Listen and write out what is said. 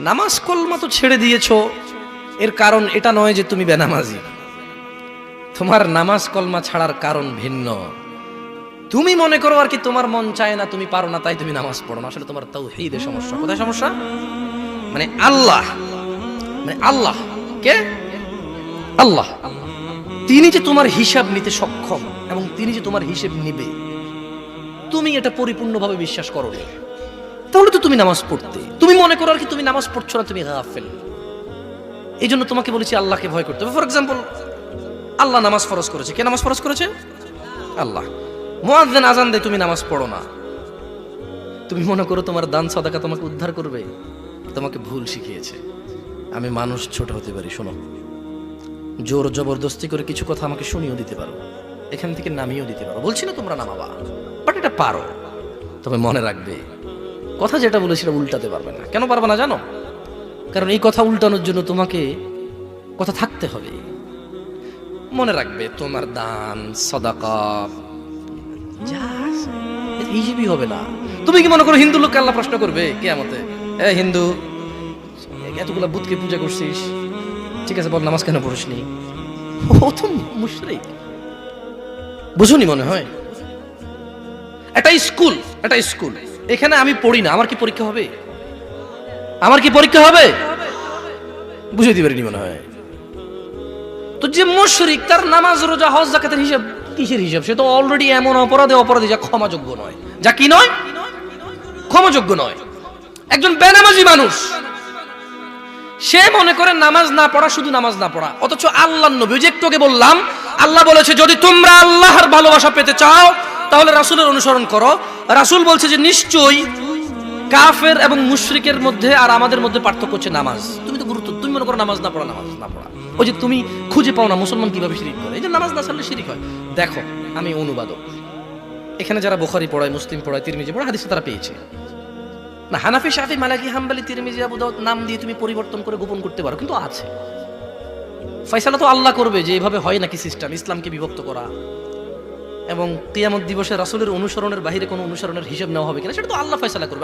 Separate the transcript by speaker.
Speaker 1: নামাজ কলমা তো ছেড়ে দিয়েছো, এর কারণ এটা নয় যে তুমি বেনামাজি। তোমার নামাজ কলমা ছাড়ার কারণ ভিন্ন। তুমি মনে করো আর কি তোমার মন চায় না, তুমি পারো না, তাই তুমি নামাজ পড়ো না। আসলে তোমার তাওহীদে সমস্যা। কোথায় সমস্যা? মানে আল্লাহ, কে? আল্লাহ তিনি যে তোমার হিসাব নিতে সক্ষম এবং তিনি যে তোমার হিসেব নিবে, তুমি এটা পরিপূর্ণভাবে বিশ্বাস করো না, তাহলে তো তুমি নামাজ পড়তে। তুমি মনে করো আর কি তুমি নামাজ পড়ছো না, তুমি গাফেল। এই জন্য তোমাকে বলেছি আল্লাহকে ভয় করতে হবে। ফর এক্সাম্পল, আল্লাহ নামাজ ফরজ করেছে। কে নামাজ ফরজ করেছে? আল্লাহ। মুয়াজ্জিন আজান দেয়, তুমি নামাজ পড়ো না। তুমি মনে করো তোমার দান সাদাকা তোমাকে উদ্ধার করবে? তোমাকে ভুল শিখিয়েছে। আমি মানুষ, ছোট হতে পারি। শোনো, জোর জবরদস্তি করে কিছু কথা আমাকে শুনিয়েও দিতে পারো, এখান থেকে নামিয়েও দিতে পারো। বলছি না তোমরা নামাবা, বাট এটা পারো। তবে মনে রাখবে, কথা যেটা বলে সেটা উল্টাতে পারবে না। কেন পারবে না জানো? কারণ এই কথা উল্টানোর জন্য তোমাকে কথা থাকতে হবে। মনে রাখবে, তোমার দান সাদাকা যা আছে, এর হিসেবই হবে না। তুমি কি মনে করো হিন্দু লোককে আল্লাহ প্রশ্ন করবে কিয়ামতে, এ হিন্দু, এতগুলা বুতকে পূজা করছিস, ঠিক আছে বল নামাজ কেন পড়িসনি? ও তো মুশরিক। বুঝুনি মনে হয়? এটা স্কুল, এখানে আমি পড়ি না, আমার কি পরীক্ষা হবে? বুঝে দিতে পারিনি মনে হয়। তো যে মুশরিক, তার নামাজ রোজা হজ যাকাতের হিসাব কিসের হিসাব? সে তো অলরেডি এমন অপরাধী যা ক্ষমাযোগ্য নয়। যা কি নয়? ক্ষমাযোগ্য নয়। একজন বেনামাজি মানুষ, সে মনে করে নামাজ না পড়া শুধু নামাজ না পড়া, অথচ আল্লাহর নবী, যে একটু আগে বললাম, আল্লাহ বলেছে যদি তোমরা আল্লাহর ভালোবাসা পেতে চাও তাহলে রাসূলের অনুসরণ করো। রাসূল বলছে যে নিশ্চয়ই কাফের এবং মুশরিকের মধ্যে আর আমাদের মধ্যে পার্থক্য হচ্ছে নামাজ। তুমি মনে করো নামাজ না পড়া। ওই যে তুমি খুঁজে পাও না মুসলমান কিভাবে শিরিক করে, এই যে নামাজ না ছাড়লে শিরিক হয়। দেখো, আমি অনুবাদক, এখানে যারা বুখারী পড়ায়, মুসলিম পড়ায়, তিরমিজি পড়ায়, হাদিসে তারা পেয়েছে না। হানাফি, শাফি, মালিকি, হাম্বলি, তিরমিজি, আবু দাউদ নাম দিয়ে তুমি পরিবর্তন করে গোপন করতে পারো, কিন্তু আছে। ফয়সালা তো আল্লাহ করবে যে এভাবে হয় নাকি সিস্টেম, ইসলামকে বিভক্ত করা এবং কিয়ামত দিবসে রাসূলের অনুসরণের বাইরে কোনো অনুসরণের হিসাব নেওয়া হবে কিনা, সেটা তো আল্লাহ ফয়সালা করবে।